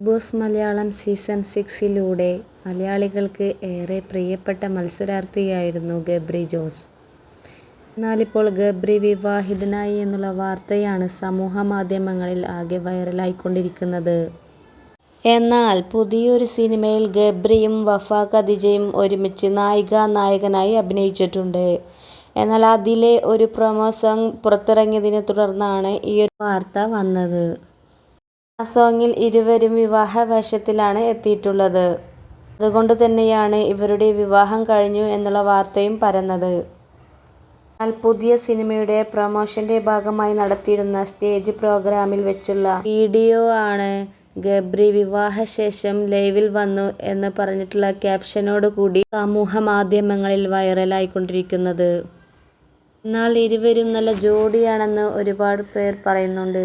Boss Malayalam season 6-ലൂടെ മലയാളികൾക്ക് ഏറെ പ്രിയപ്പെട്ട മത്സരാർത്ഥിയായിരുന്നു ഗബ്രി ജോസ്. എന്നാലിപ്പോൾ ഗബ്രി വിവാഹിതനായി എന്നുള്ള വാർത്തയാണ് സമൂഹ മാധ്യമങ്ങളിൽ ആകെ വൈറലായിക്കൊണ്ടിരിക്കുന്നത്. എന്നാൽ പുതിയൊരു സിനിമയിൽ ഗബ്രിയും വഫ ഖദീജയും ഒരുമിച്ച് നായിക-നായകനായി അഭിനയിച്ചിട്ടുണ്ട്. എന്നാൽ അതിലെ ഒരു പ്രൊമോ സോങ് പുറത്തിറങ്ങിയതിനെ തുടർന്നാണ് ഈയൊരു വാർത്ത വന്നത്. ആ സോങ്ങിൽ ഇരുവരും വിവാഹ വേഷത്തിലാണ് എത്തിയിട്ടുള്ളത്. അതുകൊണ്ട് തന്നെയാണ് ഇവരുടെ വിവാഹം കഴിഞ്ഞു എന്നുള്ള വാർത്തയും പരന്നത്. എന്നാൽ പുതിയ സിനിമയുടെ പ്രൊമോഷന്റെ ഭാഗമായി നടത്തിയിരുന്ന സ്റ്റേജ് പ്രോഗ്രാമിൽ വെച്ചുള്ള വീഡിയോ ആണ് ഗബ്രി വിവാഹശേഷം ലൈവിൽ വന്നു എന്ന് പറഞ്ഞിട്ടുള്ള ക്യാപ്ഷനോട് കൂടി സമൂഹ മാധ്യമങ്ങളിൽ വൈറലായിക്കൊണ്ടിരിക്കുന്നത്. എന്നാൽ ഇരുവരും നല്ല ജോഡിയാണെന്ന് ഒരുപാട് പേർ പറയുന്നുണ്ട്.